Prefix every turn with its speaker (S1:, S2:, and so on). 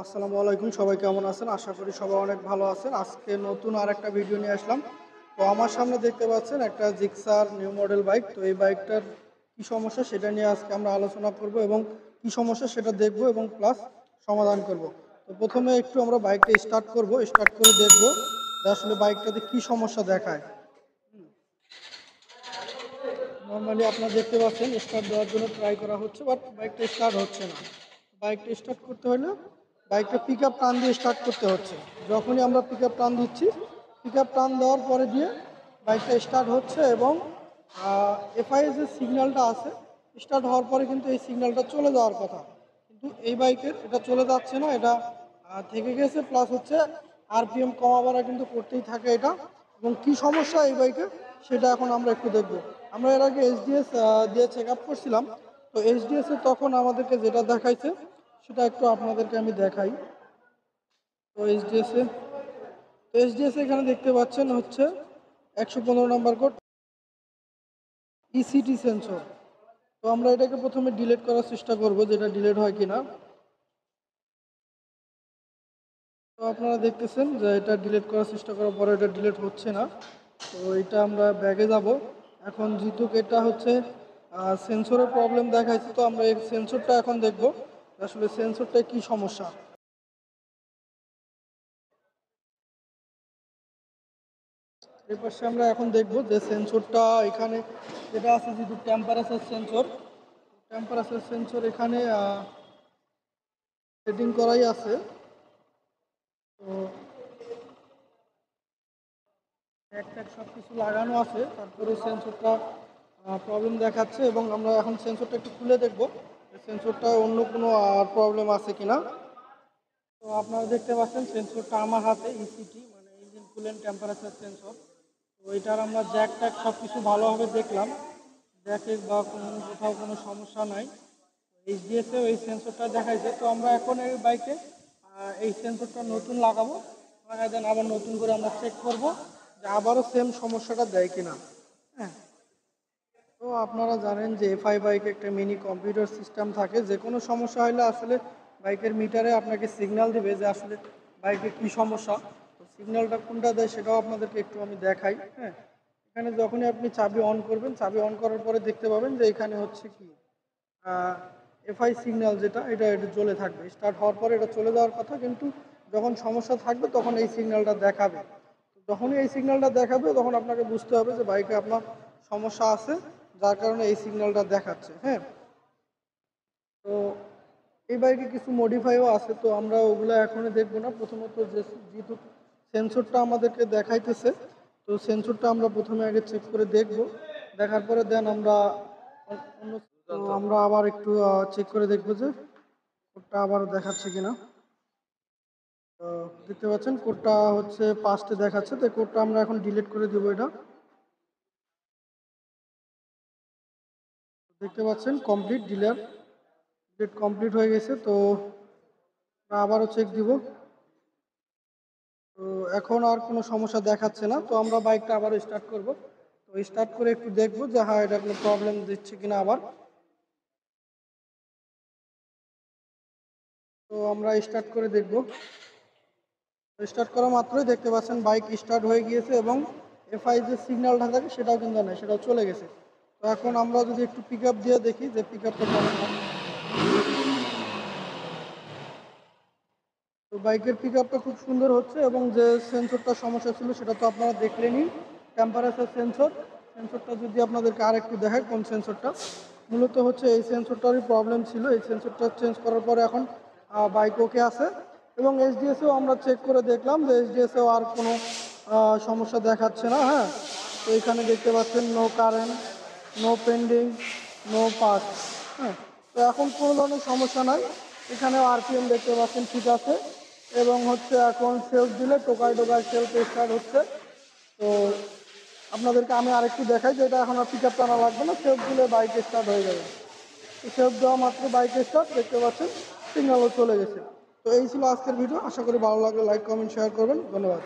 S1: আসসালামু আলাইকুম, সবাই কেমন আছেন? আশা করি সবাই অনেক ভালো আছেন। আজকে নতুন আরেকটা ভিডিও নিয়ে আসলাম। তো আমার সামনে দেখতে পাচ্ছেন একটা জিক্সার নিউ মডেল বাইক। তো এই বাইকটার কি সমস্যা সেটা নিয়ে আজকে আমরা আলোচনা করব এবং কি সমস্যা সেটা দেখব এবং প্লাস সমাধান করব। তো প্রথমে একটু আমরা বাইকটা স্টার্ট করব, স্টার্ট করে দেখব যে আসলে বাইকটাতে কি সমস্যা দেখায়। নর্মালি আপনারা দেখতে পাচ্ছেন স্টার্ট দেওয়ার জন্য ট্রাই করা হচ্ছে, বাট বাইকটা স্টার্ট হচ্ছে না। বাইকটা স্টার্ট করতে হলে বাইকটা পিক আপ টান দিয়ে স্টার্ট করতে হচ্ছে। যখনই আমরা পিক আপ টান দিচ্ছি, পিক আপ টান দেওয়ার পরে দিয়ে বাইকটা স্টার্ট হচ্ছে এবং এফআইএস যে সিগন্যালটা আছে, স্টার্ট হওয়ার পরে কিন্তু এই সিগন্যালটা চলে যাওয়ার কথা, কিন্তু এই বাইকের এটা চলে যাচ্ছে না, এটা থেকে গেছে। প্লাস হচ্ছে আরপিএম কমাবাড়া কিন্তু করতেই থাকে এটা। এবং কি সমস্যা এই বাইকে সেটা এখন আমরা একটু দেখব। আমরা এর আগে এইচডিএস দিয়ে চেক আপ করছিলাম। তো এইচডিএসে তখন আমাদেরকে যেটা দেখাইছে সেটা একটু আপনাদেরকে আমি দেখাই। তো এইচডিএসে এখানে দেখতে পাচ্ছেন হচ্ছে 115 নম্বর কোড ইসিটি সেন্সর। তো আমরা এটাকে প্রথমে ডিলিট করার চেষ্টা করব, যেটা ডিলিট হয় কিনা। তো আপনারা দেখতেছেন যে এটা ডিলিট করার চেষ্টা করার পরে এটা ডিলিট হচ্ছে না। তো এটা আমরা ব্যাগে যাব। এখন যেহেতু এটা হচ্ছে সেন্সরের প্রবলেম দেখাইছে, তো আমরা এই সেন্সরটা এখন দেখব আসলে সেন্সরটায় কি সমস্যা। এর পাশে আমরা এখন দেখব যে সেন্সরটা এখানে যেটা আছে, যেহেতু টেম্পারেচার সেন্সর এখানে সেটিং করাই আছে। তো ট্যাগ সব কিছু লাগানো আছে, তারপরে সেন্সরটা প্রবলেম দেখাচ্ছে এবং আমরা এখন সেন্সরটা একটু খুলে দেখব সেন্সরটা অন্য কোনো প্রবলেম আছে কিনা। তো আপনারা দেখতে পাচ্ছেন সেন্সরটা আমার হাতে, ইসিটি মানে ইঞ্জিন কুলেন্ট টেম্পারেচার সেন্সর। তো এটার আমরা জ্যাক ট্যাগ সব কিছু ভালোভাবে দেখলাম, জ্যাকের বা কোথাও কোনো সমস্যা নাই। এইচডিএসে এই সেন্সরটা দেখাইছে। তো আমরা এখন এই বাইকে এই সেন্সরটা নতুন লাগাবো, লাগাই দেন আবার নতুন করে আমরা চেক করব যে আবারও সেম সমস্যাটা দেয় কিনা। হ্যাঁ, তো আপনারা জানেন যে এফআই বাইকে একটা মিনি কম্পিউটার সিস্টেম থাকে, যে কোনো সমস্যা হলে আসলে বাইকের মিটারে আপনাকে সিগন্যাল দিবে যে আসলে বাইকে কি সমস্যা। তো সিগন্যালটা কোনটা দেয় সেটাও আপনাদেরকে একটু আমি দেখাই। হ্যাঁ, এখানে যখনই আপনি চাবি অন করবেন, চাবি অন করার পরে দেখতে পাবেন যে এখানে হচ্ছে কি এফআই সিগন্যাল, যেটা এটা জ্বলে থাকবে। স্টার্ট হওয়ার পরে এটা চলে যাওয়ার কথা, কিন্তু যখন সমস্যা থাকবে তখন এই সিগন্যালটা দেখাবে। যখনই এই সিগন্যালটা দেখাবে তখন আপনাকে বুঝতে হবে যে বাইকে আপনার সমস্যা আছে, যার কারণে এই সিগন্যালটা দেখাচ্ছে। হ্যাঁ, তো এই বাইকে কিছু মডিফাইও আছে, তো আমরা ওগুলো এখনই দেখবো না। প্রথমত যেহেতু সেন্সরটা আমাদেরকে দেখাইতেছে, তো সেন্সরটা আমরা প্রথমে আগে চেক করে দেখব, দেখার পরে দেন আমরা অন্য। তো আমরা আবার একটু চেক করে দেখবো যে কোডটা আবার দেখাচ্ছে কিনা। তো দেখতে পাচ্ছেন কোডটা হচ্ছে পাস্টে দেখাচ্ছে, তো কোডটা আমরা এখন ডিলিট করে দেবো। এটা দেখতে পাচ্ছেন কমপ্লিট ডিলিট কমপ্লিট হয়ে গেছে। তো আবারও চেক দিব। তো এখন আর কোনো সমস্যা দেখাচ্ছে না। তো আমরা বাইকটা আবার স্টার্ট করব। তো স্টার্ট করে একটু দেখবো যে হ্যাঁ এটা কোনো প্রবলেম দিচ্ছে কিনা আবার। তো আমরা স্টার্ট করে দেখব। স্টার্ট করা মাত্রই দেখতে পাচ্ছেন বাইক স্টার্ট হয়ে গিয়েছে এবং এফআই যে সিগন্যালটা থাকে সেটাও কিন্তু নেই, সেটাও চলে গেছে। তো এখন আমরা যদি একটু পিক আপ দিয়ে দেখি যে পিক আপটা কেমন হয়। তো বাইকের পিক আপটা খুব সুন্দর হচ্ছে এবং যে সেন্সরটা সমস্যা ছিল সেটা তো আপনারা দেখলেনই, টেম্পারেচার সেন্সরটা যদি আপনাদেরকে আর একটু দেখায় কোন সেন্সরটা, মূলত হচ্ছে এই সেন্সরটারই প্রবলেম ছিল। এই সেন্সরটা চেঞ্জ করার পরে এখন বাইক ওকে আছে এবং এইচডিএসেও আমরা চেক করে দেখলাম যে এইচডিএসেও আর কোনো সমস্যা দেখাচ্ছে না। হ্যাঁ, তো এখানে দেখতে পাচ্ছেন no current, no pending, no pass. হ্যাঁ, তো এখন কোনো ধরনের সমস্যা নাই। এখানেও আরপিএম দেখতে পাচ্ছেন ঠিক আছে এবং হচ্ছে এখন সেলফ দিলে টোকায় টোকায় সেলফ স্টার্ট হচ্ছে। তো আপনাদেরকে আমি আরেকটু দেখাই যে এটা এখন আর পিক আপ টানা লাগবে না, সেলফ দিলে বাইক স্টার্ট হয়ে যাবে। তো সেলফ দেওয়া মাত্র বাইক স্টার্ট, দেখতে পাচ্ছেন সিগন্যালও চলে গেছে। তো এই ছিল আজকের ভিডিও। আশা করি ভালো লাগলে লাইক কমেন্ট শেয়ার করবেন। ধন্যবাদ।